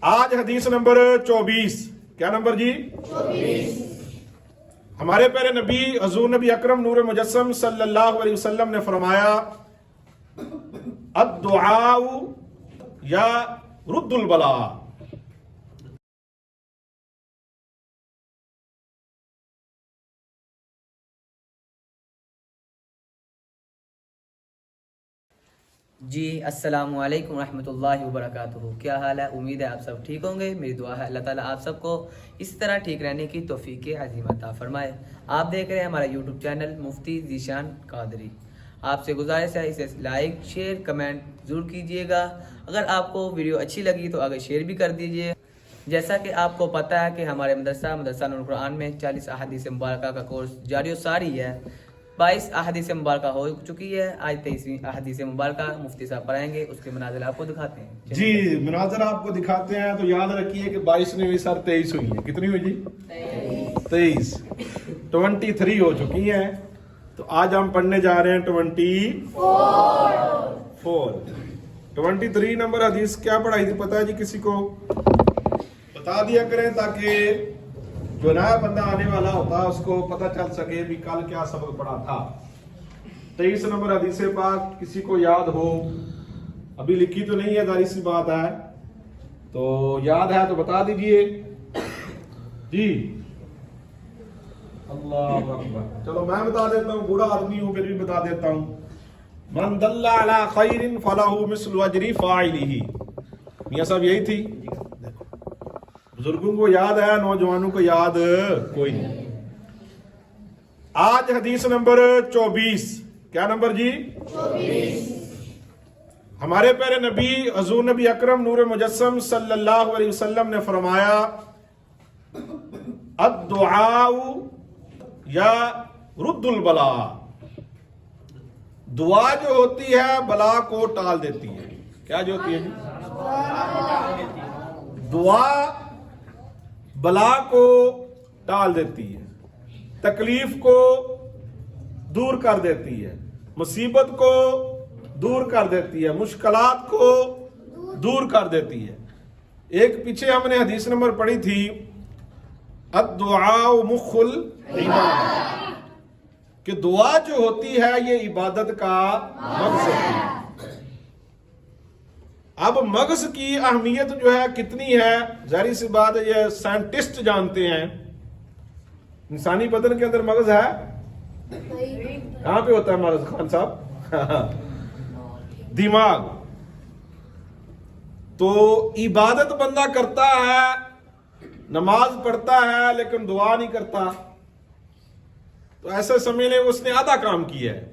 آج حدیث نمبر 24. کیا نمبر جی؟ 24. ہمارے پیارے نبی حضور نبی اکرم نور مجسم صلی اللہ علیہ وسلم نے فرمایا الدعاء یا رد البلاء. جی السلام علیکم ورحمۃ اللہ وبرکاتہ. کیا حال ہے؟ امید ہے آپ سب ٹھیک ہوں گے. میری دعا ہے اللہ تعالیٰ آپ سب کو اس طرح ٹھیک رہنے کی توفیق عظیم عطا فرمائے. آپ دیکھ رہے ہیں ہمارا یوٹیوب چینل مفتی ذیشان قادری. آپ سے گزارش ہے اسے لائک شیئر کمنٹ ضرور کیجیے گا. اگر آپ کو ویڈیو اچھی لگی تو آگے شیئر بھی کر دیجیے. جیسا کہ آپ کو پتہ ہے کہ ہمارے مدرسہ نور القرآن میں 40 احادیث مبارکہ کا کورس جاری و ساری ہے. 22 احادیث مبارکہ ہو چکی ہے. آج 23ویں احادیث مبارکہ مفتی صاحب پڑھائیں گے. اس کے مناظر آپ کو دکھاتے ہیں. جی مناظر آپ کو دکھاتے ہیں. تو یاد رکھیے کہ 22 نے بھی سر 23 ہوئی ہے. کتنی ہوئی جی؟ 23. 23 ہو چکی ہیں. تو آج ہم پڑھنے جا رہے ہیں 24. 23 نمبر حدیث کیا پڑھائی تھی پتا ہے جی؟ کسی کو بتا دیا کریں تاکہ جو نیا بندہ آنے والا ہوتا ہے اس کو پتہ چل سکے بھی کل کیا سبق پڑھا تھا. 23 نمبر حدیث پاک کسی کو یاد ہو. ابھی لکھی تو نہیں ہے، ظاہر سی بات ہے، تو یاد ہے تو بتا دیجئے جی. اللہ اکبر. چلو میں بتا دیتا ہوں، بوڑھا آدمی ہوں پھر بھی بتا دیتا ہوں. من دل علی خیر فلہ مثل اجر فاعلہ. میاں صاحب یہی تھی. بزرگوں کو یاد ہے، نوجوانوں کو یاد کوئی نہیں. آج حدیث نمبر 24. کیا نمبر جی؟ 24. ہمارے پیارے نبی حضور نبی اکرم نور مجسم صلی اللہ علیہ وسلم نے فرمایا الدعاء یا رد البلاء. دعا جو ہوتی ہے بلا کو ٹال دیتی ہے. کیا جو ہوتی ہے جی؟ دعا بلا کو ٹال دیتی ہے، تکلیف کو دور کر دیتی ہے، مصیبت کو دور کر دیتی ہے، مشکلات کو دور کر دیتی ہے. ایک پیچھے ہم نے حدیث نمبر پڑھی تھی الدعاء مخ العبادہ، کہ دعا جو ہوتی ہے یہ عبادت کا مغز ہوتی ہے. اب مغز کی اہمیت جو ہے کتنی ہے، ظاہر سی بات ہے یہ سائنٹسٹ جانتے ہیں. انسانی بدن کے اندر مغز ہے؟ کہاں پہ ہوتا ہے مغز خان صاحب؟ دماغ. تو عبادت بندہ کرتا ہے، نماز پڑھتا ہے لیکن دعا نہیں کرتا، تو ایسے سمجھ لیں اس نے آدھا کام کیا ہے.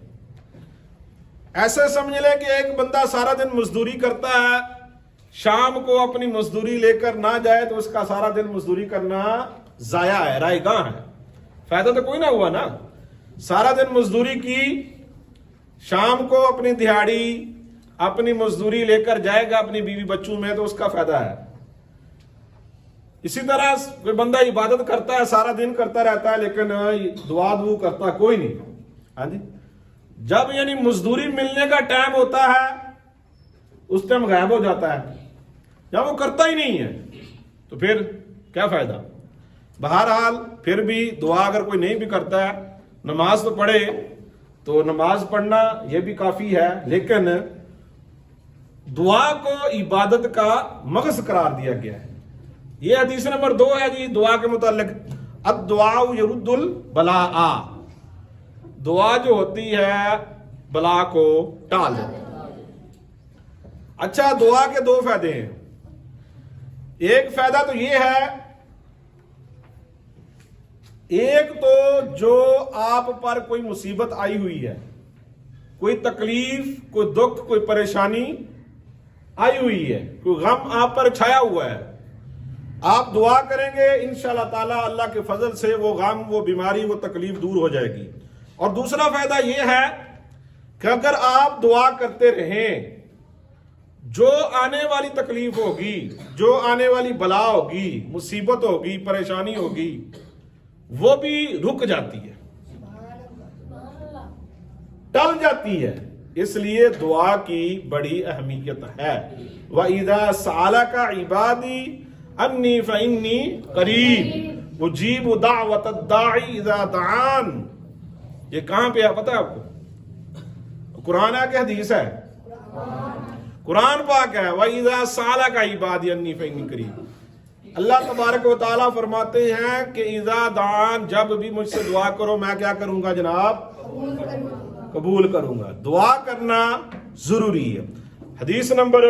ایسے سمجھ لیں کہ ایک بندہ سارا دن مزدوری کرتا ہے، شام کو اپنی مزدوری لے کر نہ جائے تو اس کا سارا دن مزدوری کرنا ضائع ہے، رائے گاہ ہے، فائدہ تو کوئی نہ ہوا نا. سارا دن مزدوری کی، شام کو اپنی دہاڑی اپنی مزدوری لے کر جائے گا اپنی بیوی بچوں میں تو اس کا فائدہ ہے. اسی طرح کوئی بندہ عبادت کرتا ہے، سارا دن کرتا رہتا ہے لیکن دعا دعو کرتا کوئی نہیں. ہاں جی، جب یعنی مزدوری ملنے کا ٹائم ہوتا ہے اس ٹائم غائب ہو جاتا ہے. جب وہ کرتا ہی نہیں ہے تو پھر کیا فائدہ. بہرحال پھر بھی دعا اگر کوئی نہیں بھی کرتا ہے، نماز تو پڑھے، تو نماز پڑھنا یہ بھی کافی ہے، لیکن دعا کو عبادت کا مغز قرار دیا گیا ہے. یہ حدیث نمبر 2 ہے جی دعا کے متعلق. الدعاء یرد البلاء. دعا جو ہوتی ہے بلا کو ٹال دیتی ہے. اچھا، دعا کے 2 فائدے ہیں. ایک فائدہ تو یہ ہے، ایک تو جو آپ پر کوئی مصیبت آئی ہوئی ہے، کوئی تکلیف، کوئی دکھ، کوئی پریشانی آئی ہوئی ہے، کوئی غم آپ پر چھایا ہوا ہے، آپ دعا کریں گے انشاءاللہ تعالی اللہ کے فضل سے وہ غم، وہ بیماری، وہ تکلیف دور ہو جائے گی. اور دوسرا فائدہ یہ ہے کہ اگر آپ دعا کرتے رہیں، جو آنے والی تکلیف ہوگی، جو آنے والی بلا ہوگی، مصیبت ہوگی، پریشانی ہوگی، وہ بھی رک جاتی ہے، ٹل جاتی ہے. اس لیے دعا کی بڑی اہمیت ہے. وَإِذَا سَأَلَكَ عِبَادِي أَنِّي فَإِنِّي قَرِيبٌ أُجِيبُ دَعْوَةَ الدَّاعِ إِذَا دَعَانِ. یہ کہاں پہ ہے پتہ ہے آپ کو؟ قرآن ہے کہ حدیث ہے؟ قرآن پاک ہے. وَإِذَا سَأَلَكَ عِبَادِي أَنِّي فَإِنِّي قَرِيبٌ. اللہ تبارک و تعالیٰ فرماتے ہیں کہ اذا دعان، جب بھی مجھ سے دعا کرو میں کیا کروں گا جناب؟ قبول کروں گا. دعا کرنا ضروری ہے. حدیث نمبر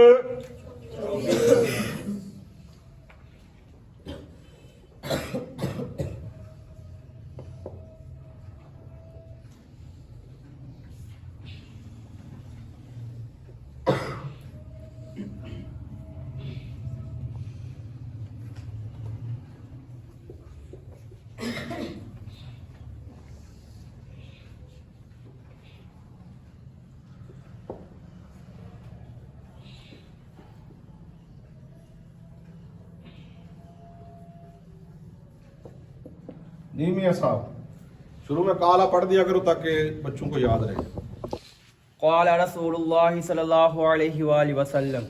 نیمیہ صاحب شروع میں کالا پڑھ دیا کرو تاکہ بچوں کو یاد رہے. قال رسول اللہ صلی اللہ علیہ وآلہ وسلم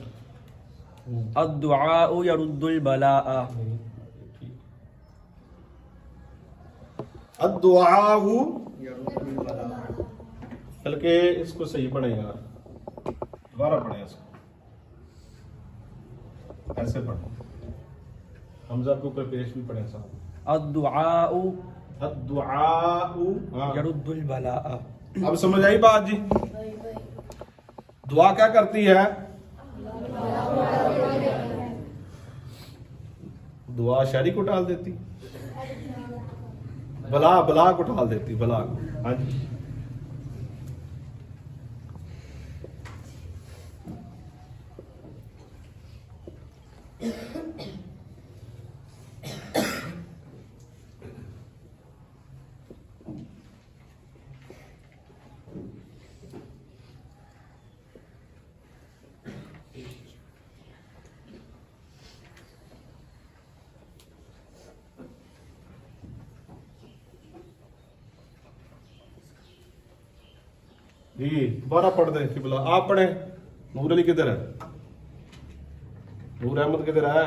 الدعاء يرد البلاء. الدعاء، بلکہ اس کو صحیح پڑھیں یار، دوبارہ پڑھیں اس کو، ایسے پڑھیں. حمزہ کو کوئی پیش بھی پڑھیں صاحب. الدعاء الدعاء يرد البلاء. اب سمجھ آئی بات جی؟ دعا کیا کرتی ہے؟ دعا شری کو ٹال دیتی، بلا کو ٹال دیتی، بلا کو. ہاں جی جی دوبارہ پڑھ دیں کہ بلا آپ پڑھیں. نور علی کدھر ہے؟ نور احمد کدھر ہے؟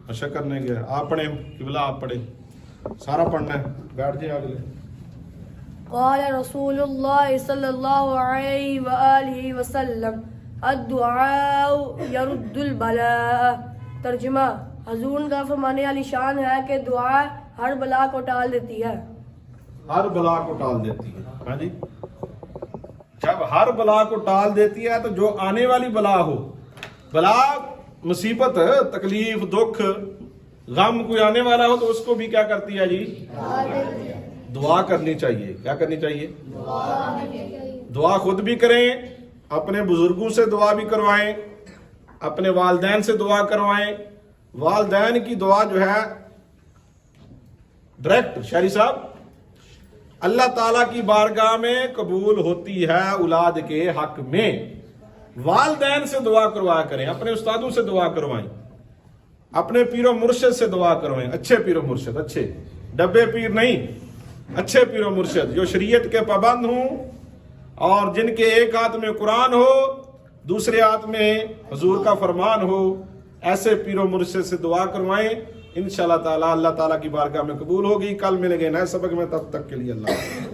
اچھا کرنے گیا. آپ پڑھیں کہ بلا آپ پڑھیں، سارا پڑھنا ہے. بیٹھ جائیں آگے. قال رسول اللہ صلی اللہ علیہ وآلہ وسلم الدعاء يرد البلاء. ترجمہ، حضور کا فرمانے علی شان ہے کہ دعا ہر بلا کو ٹال دیتی ہے. ہر بلا کو ٹال دیتی ہے. ہاں جی، جب ہر بلا کو ٹال دیتی ہے تو جو آنے والی بلا ہو، بلا مصیبت تکلیف دکھ غم کوئی آنے والا ہو تو اس کو بھی کیا کرتی ہے جی؟ دعا کرنی چاہیے. کیا کرنی چاہیے؟ دعا خود بھی کریں، اپنے بزرگوں سے دعا بھی کروائیں، اپنے والدین سے دعا کروائیں. والدین کی دعا جو ہے ڈائریکٹ شہری صاحب اللہ تعالیٰ کی بارگاہ میں قبول ہوتی ہے اولاد کے حق میں. والدین سے دعا کروایا کریں، اپنے استادوں سے دعا کروائیں، اپنے پیر و مرشد سے دعا کروائیں. اچھے پیر و مرشد، اچھے ڈبے پیر نہیں، اچھے پیر و مرشد جو شریعت کے پابند ہوں اور جن کے ایک ہاتھ میں قرآن ہو دوسرے ہاتھ میں حضور کا فرمان ہو. ایسے پیر و مرشد سے دعا کروائیں. انشاءاللہ تعالی اللہ تعالیٰ کی بارگاہ میں قبول ہوگی. کل ملیں گے نئے سبق میں، تب تک کے لیے اللہ